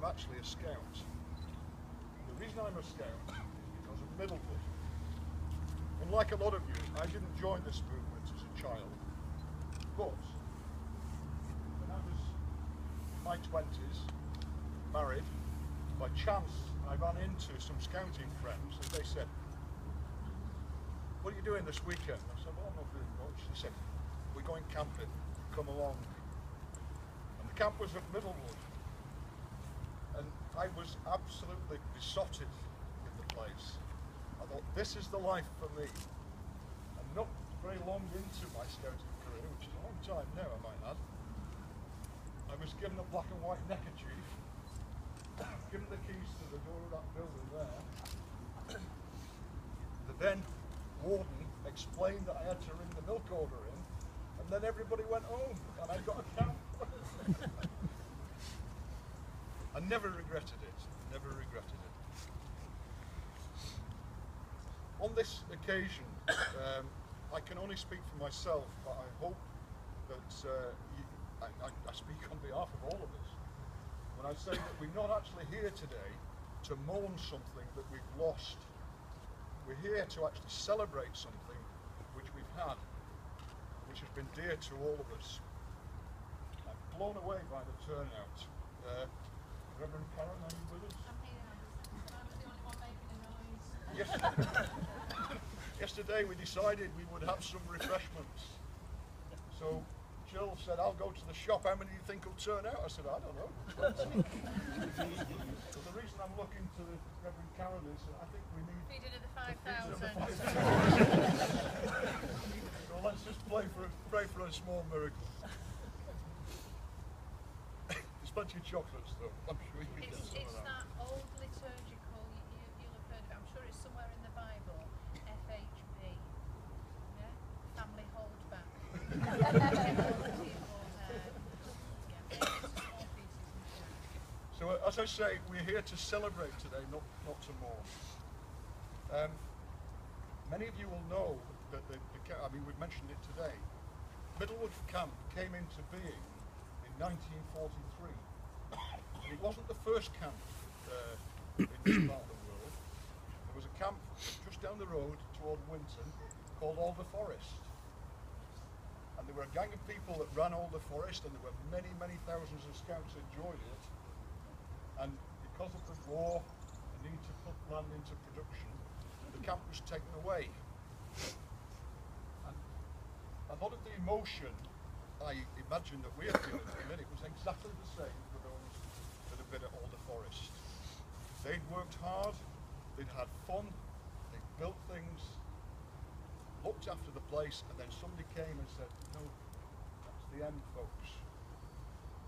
actually a scout. The reason I'm a scout is because of Middlewood. Unlike a lot of you, I didn't join this movement as a child, but when I was in my 20s, married, by chance I ran into some scouting friends and they said, "What are you doing this weekend?" I said, "Well, I'm not doing much." They said, "We're going camping, come along." And the camp was at Middlewood. And I was absolutely besotted in the place. I thought, this is the life for me. And not very long into my scouting career, which is a long time now, I might add, I was given a black and white neckerchief, given the keys to the door of that building there. The then warden explained that I had to ring the milk order in, and then everybody went home, and I got a camp. I never regretted it, never regretted it. On this occasion, I can only speak for myself, but I hope that I speak on behalf of all of us when I say that we're not actually here today to mourn something that we've lost. We're here to actually celebrate something which we've had, which has been dear to all of us. I'm blown away by the turnout. Reverend Karen, are you with us? I'm here. I'm the only one making a noise. Yesterday we decided we would have some refreshments. So Jill said, "I'll go to the shop. How many do you think will turn out?" I said, "I don't know." So the reason I'm looking to the Reverend Karen is that I think we need Feeding of the 5,000. So let's just pray for a small miracle. There's plenty of chocolates though. I'm sure you can get some It's of that. that old liturgical, you'll have heard of it, I'm sure it's somewhere in the Bible, FHB. Yeah? Family hold back. So as I say, we're here to celebrate today, not to mourn. Many of you will know that we've mentioned it today. Middlewood Camp came into being in 1943. And it wasn't the first camp in this part of the world. There was a camp just down the road toward Winton called Alder Forest. And there were a gang of people that ran Alder Forest, and there were many, many thousands of scouts that joined it. And because of the war, the need to put land into production, the camp was taken away. And a lot of the emotion I imagine that we're feeling at the minute was exactly the same for those that have been at Alder Forest. They'd worked hard, they'd had fun, they'd built things, looked after the place, and then somebody came and said, "No, that's the end, folks."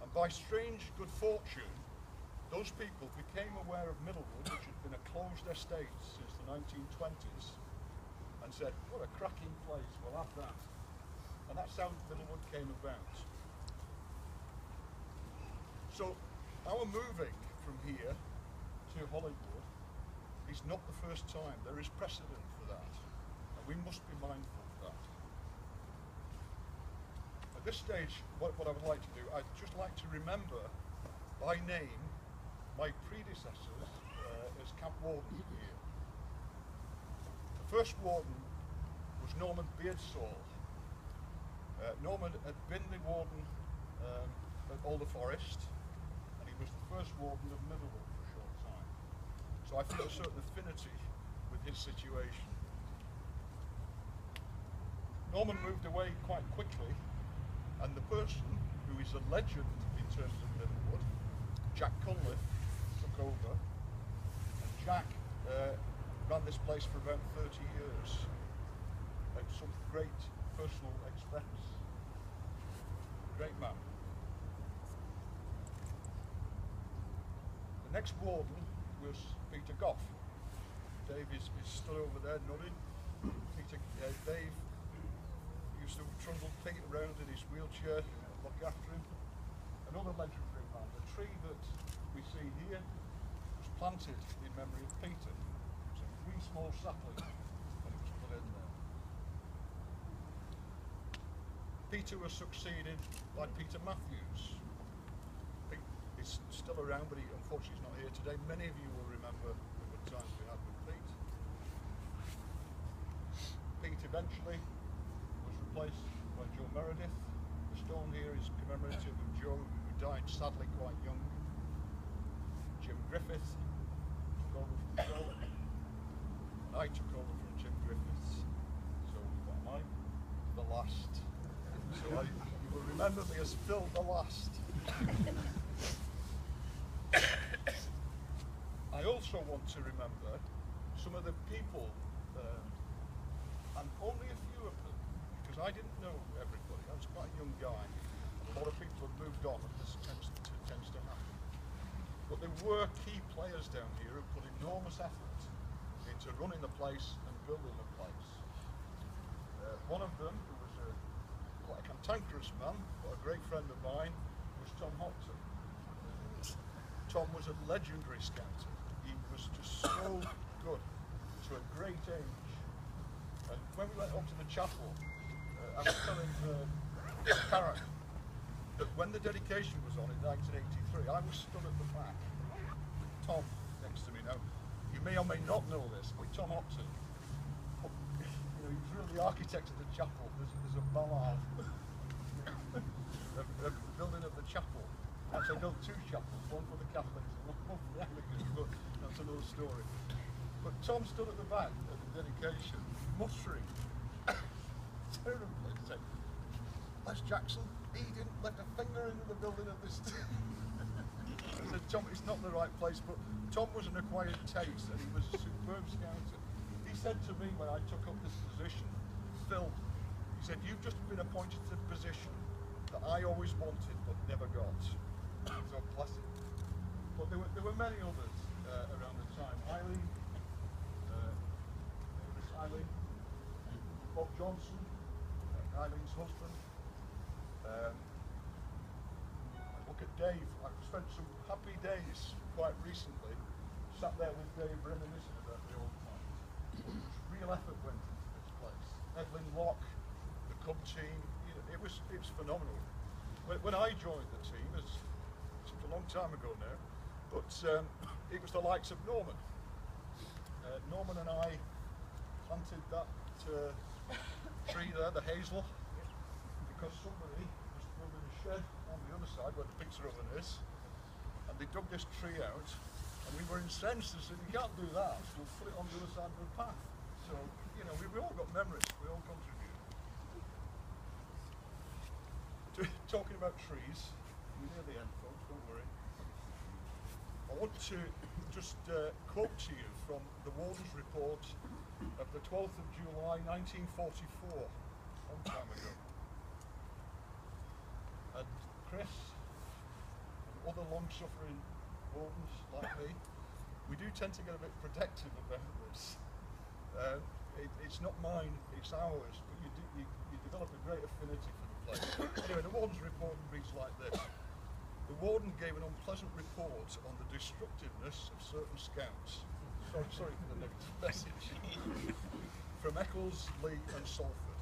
And by strange good fortune, those people became aware of Middlewood, which had been a closed estate since the 1920s, and said, "What a cracking place, we'll have that." And that's how Middlewood came about. So our moving from here to Hollywood is not the first time. There is precedent for that, and we must be mindful of that. At this stage, what I would like to do, I'd just like to remember by name my predecessors as camp warden here. The first warden was Norman Beardsall. Norman had been the warden at Alder Forest, and he was the first warden of Middlewood for a short time. So I feel a certain affinity with his situation. Norman moved away quite quickly, and the person who is a legend in terms of Middlewood, Jack Cunliffe, took over, and Jack ran this place for about 30 years at some great personal expense. Great man. The next warden was Peter Goff. Dave is stood over there nodding. Dave used to trundle Pete around in his wheelchair and look after him. Another legendary man. The tree that we see here was planted in memory of Peter. It was a wee small sapling when it was put in there. Peter was succeeded by Peter Matthews. He's still around, but he unfortunately is not here today. Many of you will remember the good times we had with Pete. Pete eventually was replaced by Joe Meredith. The stone here is commemorative of Joe, who died sadly quite young. Jim Griffith took over from Joe, and I took over from Jim Griffith. So what am I? The last. So you will remember me as Phil the Last. I also want to remember some of the people, and only a few of them, because I didn't know everybody. I was quite a young guy. A lot of people have moved on, and this tends to happen. But there were key players down here who put enormous effort into running the place and building the place. One of them, who was quite a cantankerous man, but a great friend of mine, was Tom Hopton. Tom was a legendary scouter. He was just so good to a great age. And when we went up to the chapel, I was telling Karen that when the dedication was on in 1983, I was stood at the back. Tom next to me now. You may or may not know this, but Tom Hopton, he was really the architect of the chapel. There's a ballad of the building of the chapel. Actually, I built two chapels, one for the Catholics and one for the Anglicans, but that's another story. But Tom stood at the back at the dedication, muttering terribly, saying, Les Jackson, he didn't let a finger into the building of this. I said, Tom, it's not the right place, but Tom was an acquired taste and he was a superb scouter. He said to me when I took up this position, Phil, he said, you've just been appointed to the position that I always wanted but never got. So classic. But there were many others around the time. Eileen, Bob Johnson, Eileen's husband. Look at Dave. I've spent some happy days quite recently, sat there with Dave reminiscing about the old times. Real effort went into this place. Evelyn Locke, the Cub team, it was phenomenal. When I joined the team, it was a long time ago now, but it was the likes of Norman. Norman and I planted that tree there, the hazel, because somebody was building a shed on the other side where the pizza oven is, and they dug this tree out, and we were incensed and said, you can't do that, we'll put it on the other side of the path. So, we all got memories, we all contribute. Talking about trees, we're near the end, folks, don't worry. I want to just quote to you from the Warden's report of the 12th of July 1944, a long time ago. And Chris and other long-suffering wardens like me, we do tend to get a bit protective about this. It's not mine, it's ours, but you develop a great affinity for the place. Anyway, the Warden's report reads like this. The Warden gave an unpleasant report on the destructiveness of certain scouts. Sorry for the negative message. From Eccles, Lee and Salford.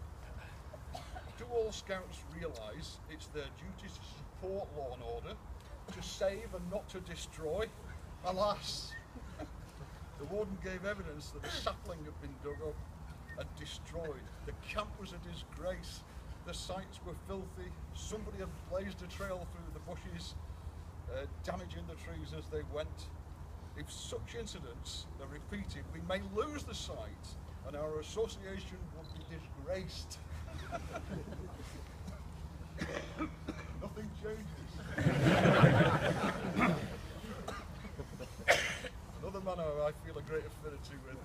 Do all scouts realise it's their duty to support law and order, to save and not to destroy? Alas! The Warden gave evidence that a sapling had been dug up and destroyed. The camp was a disgrace. The sites were filthy. Somebody had blazed a trail through the bushes, damaging the trees as they went. If such incidents are repeated, we may lose the site and our association will be disgraced. Nothing changes. Another man who I feel a great affinity with.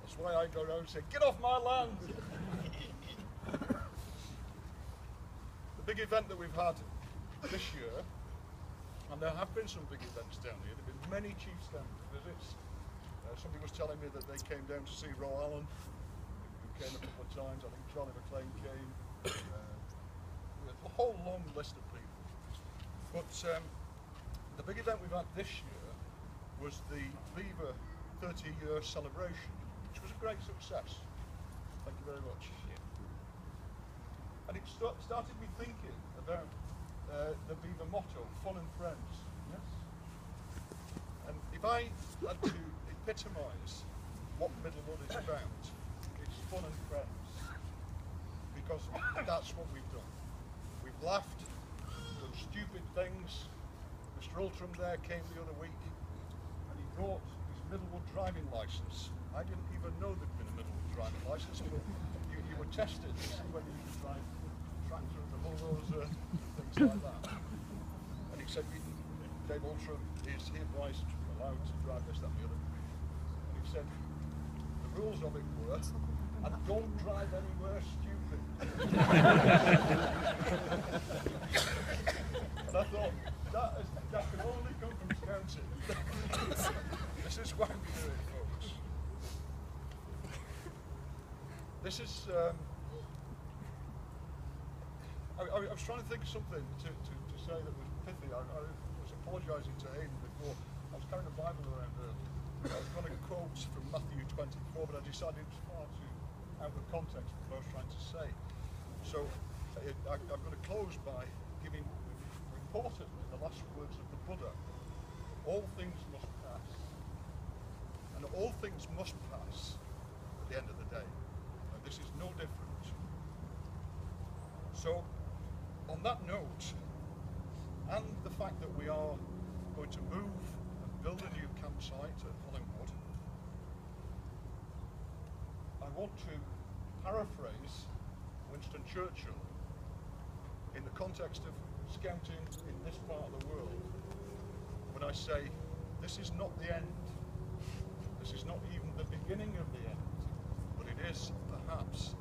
That's why I go around and say, get off my land! The big event that we've had this year, and there have been some big events down here, there have been many chiefs down visits. Somebody was telling me that they came down to see Roe Allen, who came a couple of times. I think Charlie McLean came. A whole long list of people. But the big event we've had this year was the Viva 30-year celebration, which was a great success. Thank you very much. And it started me thinking about the Viva motto, fun and friends. Yes. And if I had to epitomise what Middlewood is about, it's fun and friends. Because that's what we've done. We've laughed, done stupid things. Mr. Ultram there came the other week and he brought his Middlewood driving licence. I didn't even know there'd been a Middlewood driving licence, but you were tested to see whether you could drive tractors and bulldozers and things like that. And he said, Dave Ultram is hereby allowed to drive this, that and the other. And he said, the rules of it were, and don't drive anywhere stupid. And I thought, that can only come from scouting. This is why we do it, folks. This is, I was trying to think of something to say that was pithy. I was apologising to Aidan before. I was carrying a Bible around earlier. I was going to quote from Matthew 24, but I decided it was far too out of context for what I was trying to say. So I'm going to close by giving, reportedly, the last words of the Buddha. All things must pass. And all things must pass at the end of the day. And this is no different. So, on that note, and the fact that we are going to move and build a new campsite at Middlewood, I want to paraphrase Winston Churchill in the context of scouting in this part of the world when I say, this is not the end. This is not even the beginning of the end, but it is perhaps